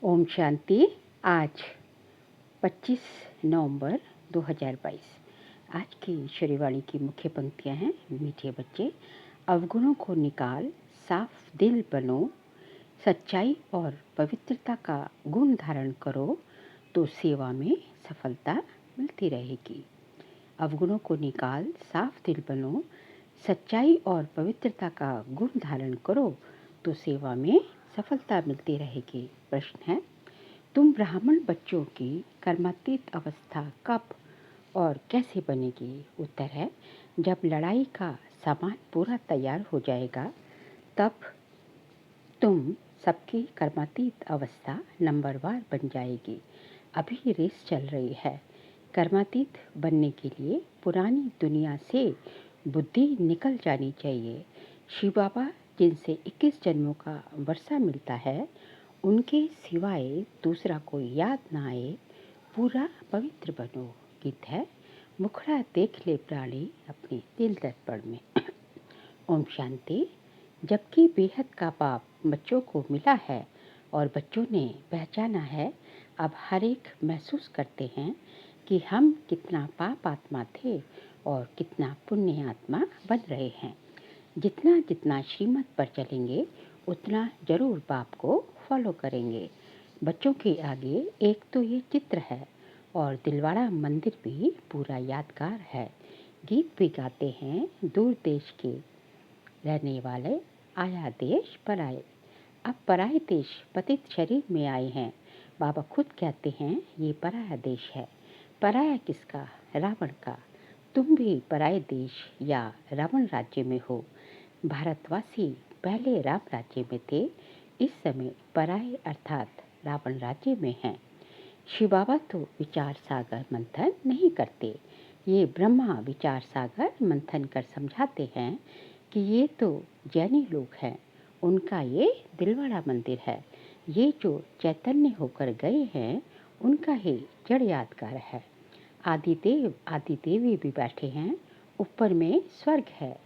ओम शांति। आज 25 नवंबर 2022। आज की ईश्वरीवाणी की मुख्य पंक्तियां हैं। मीठे बच्चे, अवगुणों को निकाल, साफ दिल बनो, सच्चाई और पवित्रता का गुण धारण करो तो सेवा में सफलता मिलती रहेगी। अवगुणों को निकाल, साफ दिल बनो, सच्चाई और पवित्रता का गुण धारण करो तो सेवा में सफलता मिलती रहेगी। प्रश्न है, तुम ब्राह्मण बच्चों की कर्मातीत अवस्था कब और कैसे बनेगी? उत्तर है, जब लड़ाई का सामान पूरा तैयार हो जाएगा तब तुम सबकी कर्मातीत अवस्था नंबरवार बन जाएगी। अभी रेस चल रही है। कर्मातीत बनने के लिए पुरानी दुनिया से बुद्धि निकल जानी चाहिए। शिव बाबा जिनसे 21 जन्मों का वर्षा मिलता है, उनके सिवाय दूसरा कोई याद ना आए, पूरा पवित्र बनो। गीत है, मुखड़ा देख ले प्राणी अपने दिल दर्पण में। ओम शांति। जबकि बेहद का पाप बच्चों को मिला है और बच्चों ने पहचाना है, अब हर एक महसूस करते हैं कि हम कितना पाप आत्मा थे और कितना पुण्य आत्मा बन रहे हैं। जितना जितना श्रीमत पर चलेंगे उतना जरूर पाप को फॉलो करेंगे। बच्चों के आगे एक तो ये चित्र है और दिलवाड़ा मंदिर भी पूरा यादगार है। गीत भी गाते हैं, दूर देश के रहने वाले आया देश पराए। अब पराए देश पतित शरीर में आए हैं। बाबा खुद कहते हैं ये पराया देश है। पराया किसका? रावण का। तुम भी पराए देश या रावण राज्य में हो। भारतवासी पहले राम राज्य में थे, इस समय पराए अर्थात रावण राज्य में हैं। शिव बाबा तो विचार सागर मंथन नहीं करते, ये ब्रह्मा विचार सागर मंथन कर समझाते हैं कि ये तो जैनी लोग हैं, उनका ये दिलवाड़ा मंदिर है। ये जो चैतन्य होकर गए हैं उनका ही जड़ यादगार है। आदिदेव आदि देवी भी बैठे हैं, ऊपर में स्वर्ग है।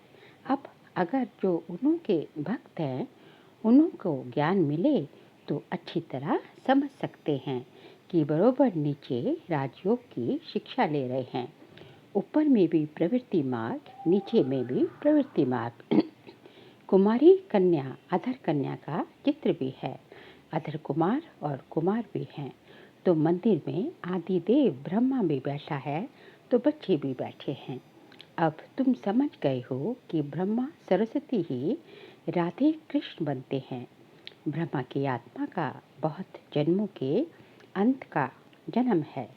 अब अगर जो उन्हों के भक्त हैं उन्हों को ज्ञान मिले तो अच्छी तरह समझ सकते हैं कि बरोबर नीचे राजयोग की शिक्षा ले रहे हैं। ऊपर में भी प्रवृत्ति मार्ग, नीचे में भी प्रवृत्ति मार्ग। कुमारी कन्या अधर कन्या का चित्र भी है। अधर कुमार और कुमार भी हैं। तो मंदिर में आदिदेव ब्रह्मा भी बैठा है तो बच्चे भी बैठे हैं। अब तुम समझ गए हो कि ब्रह्मा सरस्वती ही राधे कृष्ण बनते हैं। ब्रह्मा की आत्मा का बहुत जन्मों के अंत का जन्म है।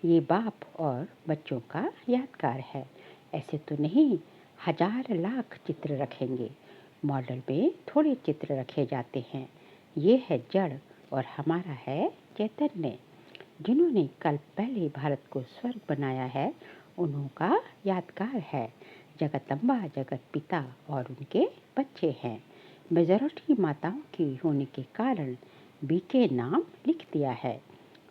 ये बाप और बच्चों का यादगार है। ऐसे तो नहीं 1000 लाख चित्र रखेंगे। मॉडल में थोड़े चित्र रखे जाते हैं। ये है जड़ और हमारा है चैतन्य। जिन्होंने कल पहले भारत को स्वर्ग बनाया है उन्हों का यादगार है। जगदम्बा जगत पिता और उनके बच्चे हैं। मेजॉरिटी माताओं की होने के कारण बी के नाम लिख दिया है।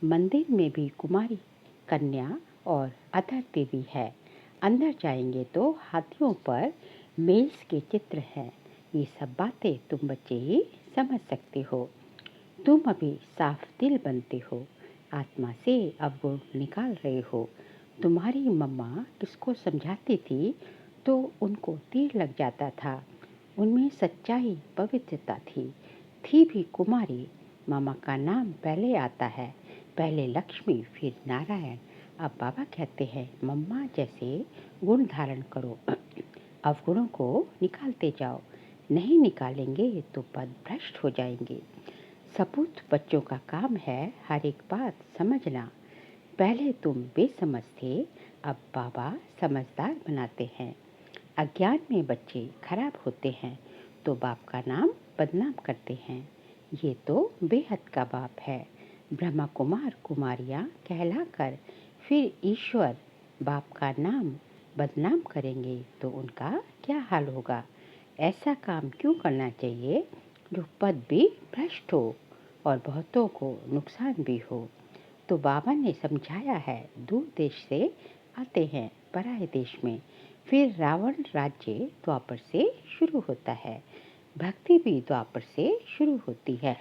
मंदिर में भी कुमारी कन्या और अधर देवी है। अंदर जाएंगे तो हाथियों पर मेल्स के चित्र हैं। ये सब बातें तुम बच्चे ही समझ सकते हो। तुम अभी साफ दिल बनते हो, आत्मा से अवगुण निकाल रहे हो। तुम्हारी मम्मा किसको समझाती थी तो उनको तीर लग जाता था। उनमें सच्चाई पवित्रता थी भी कुमारी। मामा का नाम पहले आता है, पहले लक्ष्मी फिर नारायण। अब बाबा कहते हैं मम्मा जैसे गुण धारण करो, अवगुणों को निकालते जाओ। नहीं निकालेंगे तो पद भ्रष्ट हो जाएंगे। सपूत बच्चों का काम है हर एक बात समझना। पहले तुम बेसमझ थे, अब बाबा समझदार बनाते हैं। अज्ञान में बच्चे खराब होते हैं तो बाप का नाम बदनाम करते हैं। ये तो बेहद का बाप है। ब्रह्मा कुमार कुमारियाँ कहलाकर फिर ईश्वर बाप का नाम बदनाम करेंगे तो उनका क्या हाल होगा? ऐसा काम क्यों करना चाहिए जो पद भी भ्रष्ट हो और बहुतों को नुकसान भी हो? तो बाबा ने समझाया है, दूर देश से आते हैं पराए देश में, फिर रावण राज्य द्वापर से शुरू होता है, भक्ति भी द्वापर से शुरू होती है।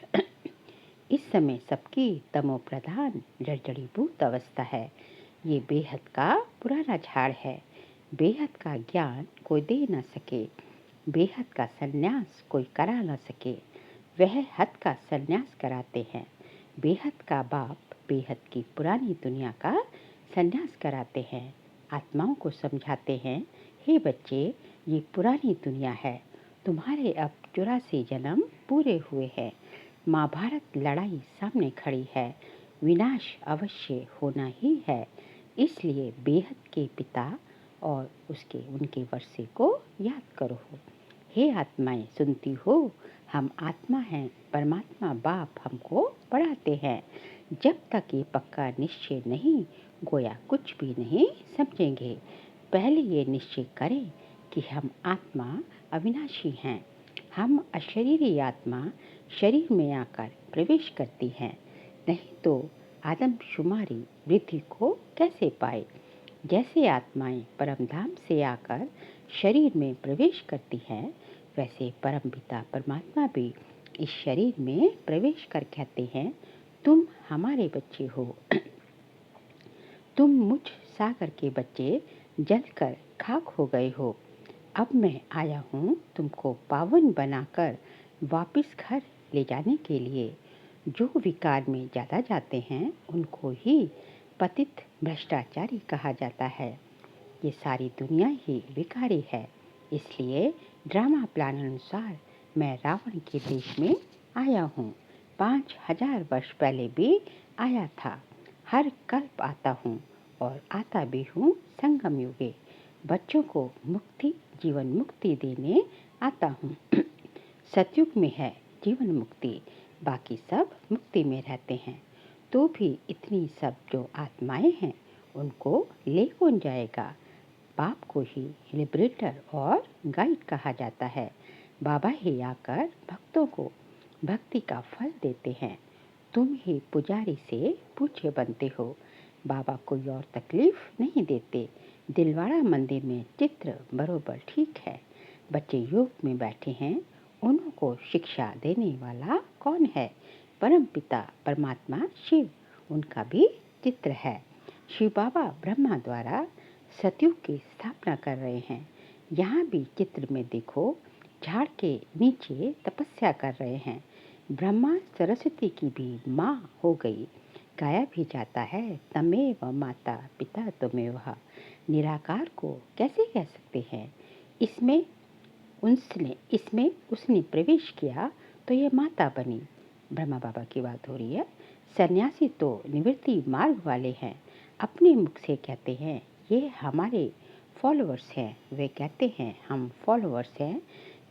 इस समय सबकी तमो प्रधान जर्जरीभूत अवस्था है। ये बेहद का पुराना झाड़ है। बेहद का ज्ञान कोई दे न सके, बेहद का संन्यास कोई करा न सके। वह हद का संन्यास कराते हैं। बेहद का बाप बेहद की पुरानी दुनिया का संन्यास कराते हैं। आत्माओं को समझाते हैं, हे बच्चे, ये पुरानी दुनिया है। तुम्हारे अब 84 जन्म पूरे हुए हैं। महाभारत लड़ाई सामने खड़ी है। विनाश अवश्य होना ही है। इसलिए बेहद के पिता और उनके वर्षे को याद करो। हे आत्माएं, सुनती हो? हम आत्मा हैं। परमात्मा बाप हमको पढ़ाते हैं। जब तक ये पक्का निश्चय नहीं, गोया कुछ भी नहीं समझेंगे। पहले ये निश्चय करें कि हम आत्मा अविनाशी हैं। हम अशरीरी आत्मा शरीर में आकर प्रवेश करती हैं, नहीं तो आदमशुमारी वृद्धि को कैसे पाए। जैसे आत्माएं परमधाम से आकर शरीर में प्रवेश करती हैं, वैसे परमपिता परमात्मा भी इस शरीर में प्रवेश कर कहते हैं, तुम हमारे बच्चे हो। तुम मुझ सागर के बच्चे जलकर खाक हो गए हो। अब मैं आया हूँ तुमको पावन बनाकर वापस घर ले जाने के लिए। जो विकार में ज़्यादा जाते हैं उनको ही पतित भ्रष्टाचारी कहा जाता है। ये सारी दुनिया ही विकारी है। इसलिए ड्रामा प्लान अनुसार मैं रावण के देश में आया हूँ। 5000 वर्ष पहले भी आया था। हर कल्प आता हूँ और आता भी हूँ संगम युगे। बच्चों को मुक्ति, जीवन मुक्ति देने आता हूँ। सतयुग में है जीवन मुक्ति, बाकी सब मुक्ति में रहते हैं। तो भी इतनी सब जो आत्माएं हैं उनको ले कौन जाएगा। बाप को ही लिबरेटर और गाइड कहा जाता है। बाबा ही आकर भक्तों को भक्ति का फल देते हैं। तुम ही पुजारी से पूज्य बनते हो। बाबा कोई और तकलीफ नहीं देते। दिलवाड़ा मंदिर में चित्र बरोबर ठीक है। बच्चे योग में बैठे हैं, उनको शिक्षा देने वाला कौन है? परम पिता परमात्मा शिव, उनका भी चित्र है। शिव बाबा ब्रह्मा द्वारा सतयुग की स्थापना कर रहे हैं। यहाँ भी चित्र में देखो, झाड़ के नीचे तपस्या कर रहे हैं। ब्रह्मा सरस्वती की भी माँ हो गई। गाया भी जाता है, तमेव माता पिता तुमेव। निराकार को कैसे कह सकते हैं? इसमें उसने प्रवेश किया तो ये माता बनी। ब्रह्मा बाबा की बात हो रही है। सन्यासी तो निवृत्ति मार्ग वाले हैं। अपने मुख से कहते हैं ये हमारे फॉलोअर्स हैं। वे कहते हैं हम फॉलोअर्स हैं।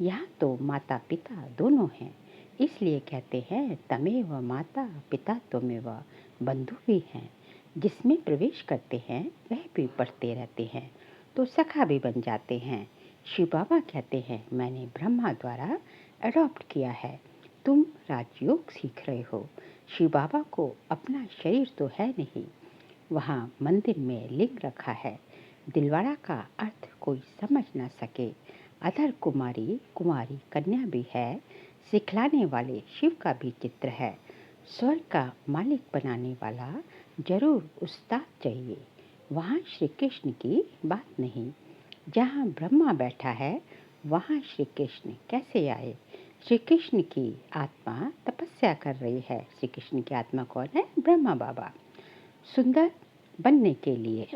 यहाँ तो माता पिता दोनों हैं, इसलिए कहते हैं तमेव माता पिता तुमेव। बंधु भी हैं। जिसमें प्रवेश करते हैं वह भी पढ़ते रहते हैं तो सखा भी बन जाते हैं। शिव बाबा कहते हैं मैंने ब्रह्मा द्वारा अडॉप्ट किया है। तुम राजयोग सीख रहे हो। शिव बाबा को अपना शरीर तो है नहीं। वहाँ मंदिर में लिंग रखा है। दिलवाड़ा का अर्थ कोई समझ ना सके। अधर कुमारी कुमारी कन्या भी है। सिखलाने वाले शिव का भी चित्र है। स्वर्ग का मालिक बनाने वाला जरूर उस्ताद चाहिए। वहाँ श्री कृष्ण की बात नहीं। जहाँ ब्रह्मा बैठा है वहाँ श्री कृष्ण कैसे आए? श्री कृष्ण की आत्मा तपस्या कर रही है। श्री कृष्ण की आत्मा कौन है? ब्रह्मा बाबा। सुंदर बनने के लिए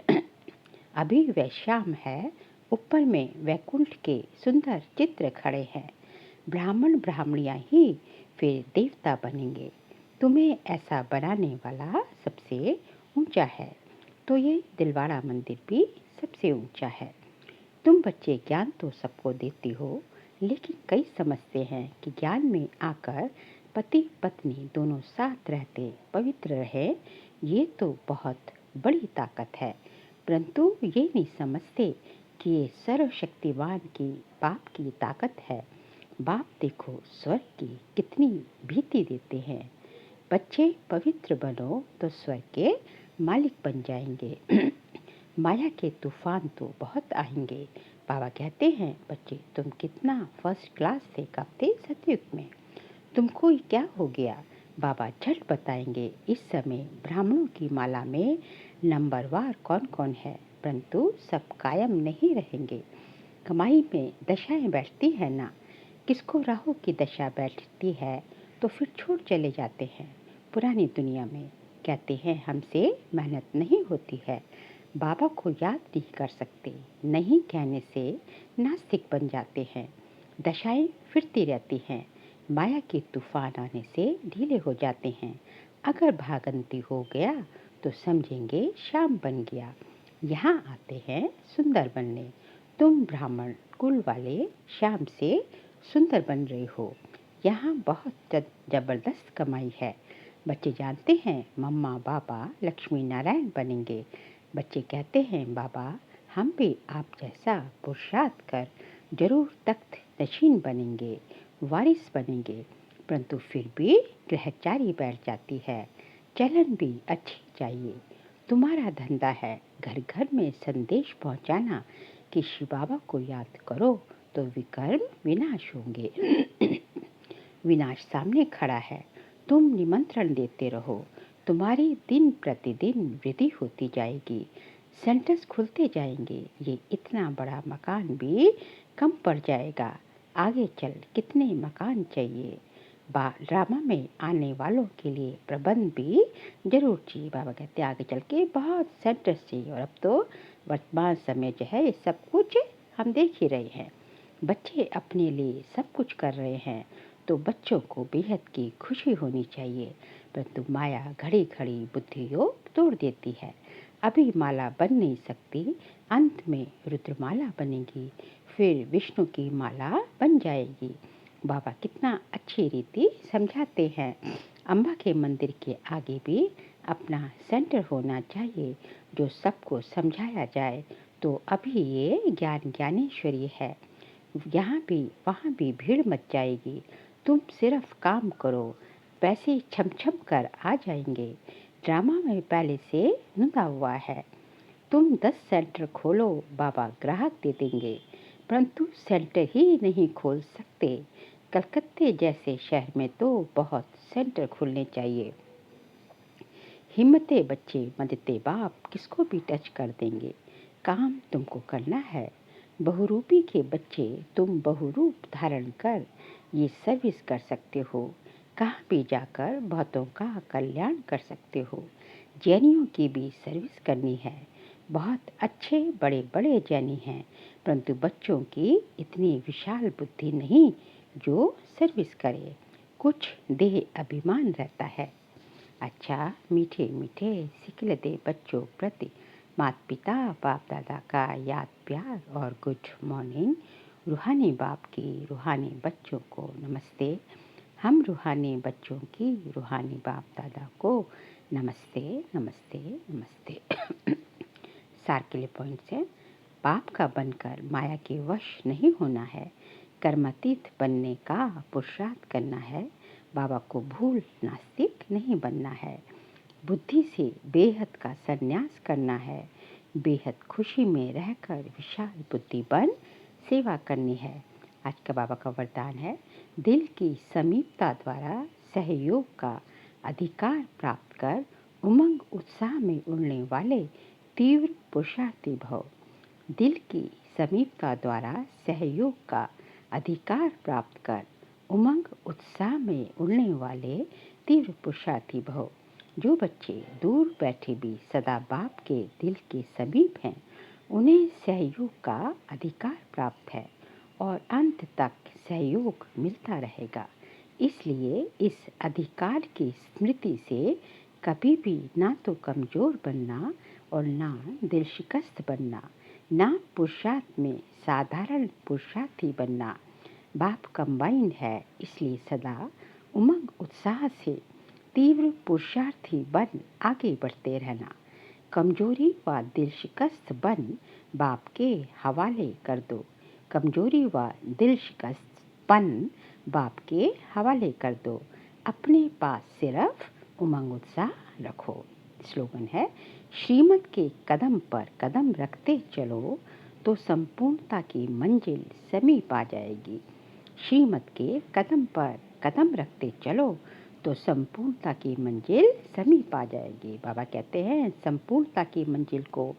अभी वह शाम है। ऊपर में वैकुंठ के सुंदर चित्र खड़े हैं। ब्राह्मण ब्राह्मणियाँ ही फिर देवता बनेंगे। तुम्हें ऐसा बनाने वाला सबसे ऊंचा है, तो ये दिलवाड़ा मंदिर भी सबसे ऊंचा है। तुम बच्चे ज्ञान तो सबको देती हो, लेकिन कई समझते हैं कि ज्ञान में आकर पति पत्नी दोनों साथ रहते पवित्र रहे, ये तो बहुत बड़ी ताकत है। परंतु ये नहीं समझते कि ये सर्वशक्तिवान की बाप की ताकत है। बाप देखो स्वर्ग की कितनी भीति देते हैं। बच्चे पवित्र बनो तो स्वर्ग के मालिक बन जाएंगे। माया के तूफान तो बहुत आएंगे। बाबा कहते हैं बच्चे तुम कितना फर्स्ट क्लास थे कब थे? सतयुग में। तुमको क्या हो गया? बाबा झट बताएंगे। इस समय ब्राह्मणों की माला में नंबरवार कौन कौन है, परंतु सब कायम नहीं रहेंगे। कमाई में दशाएं बैठती है ना, किसको राहु की दशा बैठती है तो फिर छोड़ चले जाते हैं पुरानी दुनिया में। कहते हैं हमसे मेहनत नहीं होती है, बाबा को याद नहीं कर सकते। नहीं कहने से नास्तिक बन जाते हैं। दशाएं फिरती रहती हैं, माया के तूफान आने से ढीले हो जाते हैं। अगर भागंती हो गया तो समझेंगे शाम बन गया। यहाँ आते हैं सुंदर बनने। तुम ब्राह्मण कुल वाले शाम से सुंदर बन रहे हो। यहाँ बहुत जबरदस्त कमाई है। बच्चे जानते हैं मम्मा बाबा लक्ष्मी नारायण बनेंगे। बच्चे कहते हैं बाबा हम भी आप जैसा पुरुषार्थ कर जरूर तख्त नशीन बनेंगे, वारिस बनेंगे। परंतु फिर भी ग्रहचारी बैठ जाती है। चलन भी अच्छी चाहिए। तुम्हारा धंधा है घर घर में संदेश पहुंचाना कि शिव बाबा को याद करो तो विकर्म विनाश होंगे। विनाश सामने खड़ा है, तुम निमंत्रण देते रहो। तुम्हारी दिन प्रतिदिन वृद्धि होती जाएगी। सेंटर्स खुलते जाएंगे। ये इतना बड़ा मकान भी कम पड़ जाएगा। आगे चल कितने मकान चाहिए। ड्रामा में आने वालों के लिए प्रबंध भी जरूर चाहिए। बाबा कहते हैं आगे चल के बहुत सेंटर्स चाहिए। और अब तो वर्तमान समय जो है ये सब कुछ हम देख ही रहे हैं। बच्चे अपने लिए सब कुछ कर रहे हैं तो बच्चों को बेहद की खुशी होनी चाहिए। परंतु माया घड़ी घड़ी बुद्धि को तोड़ देती है। अभी माला बन नहीं सकती, अंत में रुद्रमाला बनेगी, फिर विष्णु की माला बन जाएगी। बाबा कितना अच्छी रीति समझाते हैं। अम्बा के मंदिर के आगे भी अपना सेंटर होना चाहिए जो सबको समझाया जाए। तो अभी ये ज्ञान ज्ञानेश्वरी है। यहाँ भी वहाँ भी भीड़ मच जाएगी। तुम सिर्फ काम करो, पैसे छम छम कर आ जाएंगे। ड्रामा में पहले से लुका हुआ है। तुम 10 सेंटर खोलो, बाबा ग्राहक दे देंगे। परंतु सेंटर ही नहीं खोल सकते। कलकत्ते जैसे शहर में तो बहुत सेंटर खुलने चाहिए। हिम्मते बच्चे मदते बाप किसको भी टच कर देंगे। काम तुमको करना है। बहुरूपी के बच्चे तुम बहुरूप धारण कर ये सर्विस कर सकते हो। कहाँ भी जाकर बहुतों का कल्याण कर सकते हो। जैनियों की भी सर्विस करनी है। बहुत अच्छे बड़े बड़े जैनी हैं, परंतु बच्चों की इतनी विशाल बुद्धि नहीं जो सर्विस करे। कुछ देह अभिमान रहता है। अच्छा मीठे मीठे सिखल दे बच्चों प्रति माता पिता बाप दादा का याद प्यार और गुड मॉर्निंग। रूहानी बाप की रूहानी बच्चों को नमस्ते। हम रूहानी बच्चों की रूहानी बाप दादा को नमस्ते नमस्ते नमस्ते। सार के लिए पॉइंट्स है। पाप का बनकर माया के वश नहीं होना है। कर्मातीत बनने का पुरुषार्थ करना है। बाबा को भूल नास्तिक नहीं बनना है। बुद्धि से बेहद का संन्यास करना है। बेहद खुशी में रहकर विशाल बुद्धि बन सेवा करनी है। आज का बाबा का वरदान है, दिल की समीपता द्वारा सहयोग का अधिकार प्राप्त कर उमंग उत्साह में उड़ने वाले तीव्र पुरुषार्थी भव। दिल की समीपता द्वारा सहयोग का अधिकार प्राप्त कर उमंग उत्साह में उड़ने वाले तीव्र पुरुषार्थी भव। जो बच्चे दूर बैठे भी सदा बाप के दिल के समीप हैं, उन्हें सहयोग का अधिकार प्राप्त है और अंत तक सहयोग मिलता रहेगा। इसलिए इस अधिकार की स्मृति से कभी भी ना तो कमजोर बनना और ना दिल शिकस्त बनना, ना पुरुषार्थ में साधारण पुरुषार्थी बनना। बाप कंबाइन है, इसलिए सदा उमंग उत्साह से तीव्र पुरुषार्थी बन आगे बढ़ते रहना। कमजोरी व दिल शिकस्त बन बाप के हवाले कर दो। कमजोरी व दिल शिकस्त बन बाप के हवाले कर दो। अपने पास सिर्फ उमंग उत्साह रखो। स्लोगन है, श्रीमत के कदम पर कदम रखते चलो तो संपूर्णता की मंजिल समीप आ जाएगी। श्रीमत के कदम पर कदम रखते चलो तो संपूर्णता की मंजिल समीप आ जाएगी। बाबा कहते हैं संपूर्णता की मंजिल को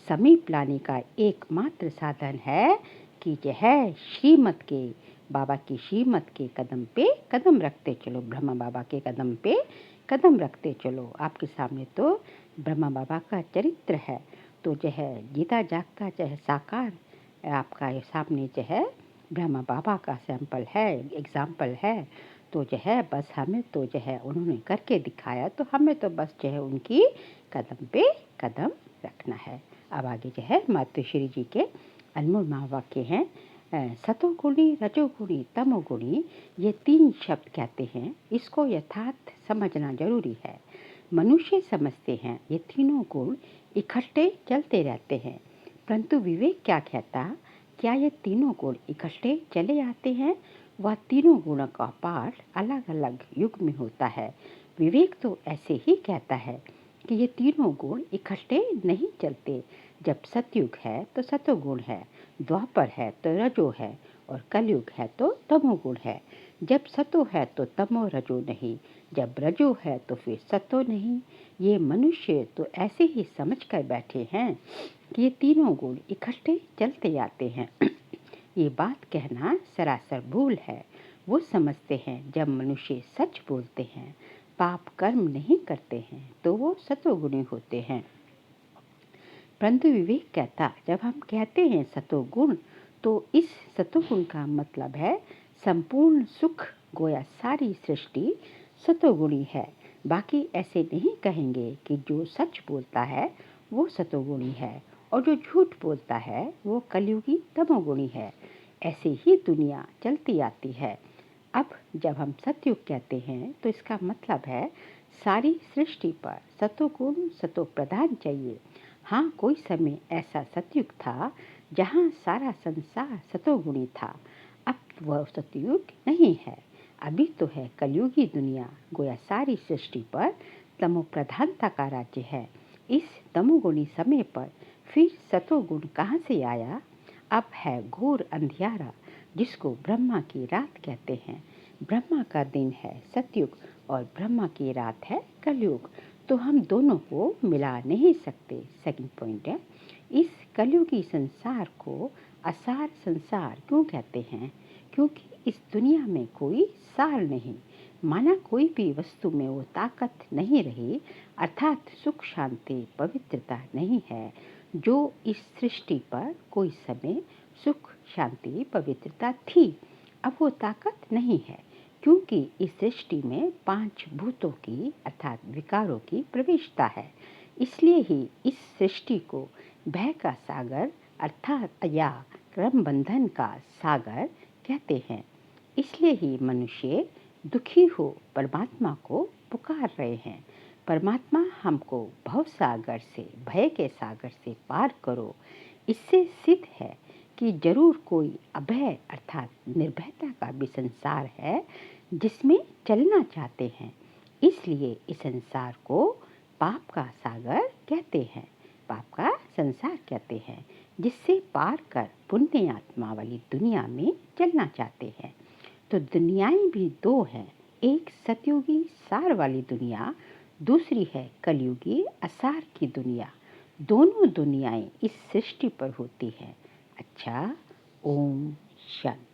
समीप लाने का एकमात्र साधन है कि यह श्रीमत के बाबा की श्रीमत के कदम पे कदम रखते चलो। ब्रह्मा बाबा के कदम पे कदम रखते चलो। आपके सामने तो ब्रह्मा बाबा का चरित्र है, तो जो है जीता जागता जो है साकार आपका सामने जो है ब्रह्मा बाबा का सैंपल है, एग्जाम्पल है। तो जो है बस हमें तो जो है उन्होंने करके दिखाया, तो हमें तो बस जो है उनकी कदम पे कदम रखना है। अब आगे जो है मातोश्री जी के अनमोल महावाक्य हैं। सतोगुणी, रजोगुणी, तमोगुणी, ये 3 शब्द कहते हैं। इसको यथार्थ समझना जरूरी है। मनुष्य समझते हैं ये तीनों गुण इकट्ठे चलते रहते हैं, परंतु विवेक क्या कहता, क्या ये तीनों गुण इकट्ठे चले आते हैं? वह तीनों गुणों का पाठ अलग अलग युग में होता है। विवेक तो ऐसे ही कहता है कि ये तीनों गुण इकट्ठे नहीं चलते। जब सतयुग है तो सतोगुण है, द्वापर है तो रजो है, और कलयुग है तो तमोगुण है। जब सतो है तो तमो रजो नहीं, जब रजो है तो फिर सतो नहीं। ये मनुष्य तो ऐसे ही समझ कर बैठे हैं कि ये तीनों गुण इकट्ठे चलते आते हैं। ये बात कहना सरासर भूल है। वो समझते हैं जब मनुष्य सच बोलते हैं, पाप कर्म नहीं करते हैं, तो वो सतोगुणी होते हैं। परंतु विवेक कहता, जब हम कहते हैं सतोगुण, तो इस सतोगुण का मतलब है संपूर्ण सुख, गोया सारी सृष्टि सतोगुणी है। बाकी ऐसे नहीं कहेंगे कि जो सच बोलता है वो सतोगुणी है और जो झूठ बोलता है वो कलयुगी तमोगुणी है। ऐसे ही दुनिया चलती आती है। अब जब हम सतयुग कहते हैं तो इसका मतलब है सारी सृष्टि पर सतोगुण सतो प्रधान चाहिए। हाँ, कोई समय ऐसा सतयुग था जहाँ सारा संसार सतोगुणी था। अब वह सतयुग नहीं है। अभी तो है कलयुगी दुनिया, गोया सारी सृष्टि पर तमो प्रधानता का राज्य है। इस तमोगुणी समय पर फिर सतोगुण कहाँ से आया? अब है घोर अंधियारा, जिसको ब्रह्मा की रात कहते हैं। ब्रह्मा का दिन है सतयुग और ब्रह्मा की रात है कलयुग, तो हम दोनों को मिला नहीं सकते। सेकंड पॉइंट है, इस कलयुगी संसार को असार संसार क्यों कहते हैं? क्योंकि इस दुनिया में कोई सार नहीं, माना कोई भी वस्तु में वो ताकत नहीं रही, अर्थात सुख शांति पवित्रता नहीं है जो इस सृष्टि पर कोई समय सुख शांति पवित्रता थी। अब वो ताकत नहीं है, क्योंकि इस सृष्टि में 5 भूतों की अर्थात विकारों की प्रवेशता है। इसलिए ही इस सृष्टि को भय का सागर अर्थात या क्रम बंधन का सागर कहते हैं। इसलिए ही मनुष्य दुखी हो परमात्मा को पुकार रहे हैं, परमात्मा हमको भव सागर से, भय के सागर से पार करो। इससे सिद्ध है कि जरूर कोई अभय अर्थात निर्भयता का भी संसार है जिसमें चलना चाहते हैं। इसलिए इस संसार को पाप का सागर कहते हैं, पाप का संसार कहते हैं, जिससे पार कर पुण्य आत्मा वाली दुनिया में चलना चाहते हैं। तो दुनियाएं भी 2 हैं, एक सतयुगी सार वाली दुनिया, दूसरी है कलयुगी असार की दुनिया। दोनों दुनियाएं इस सृष्टि पर होती हैं। अच्छा, ओम शांति।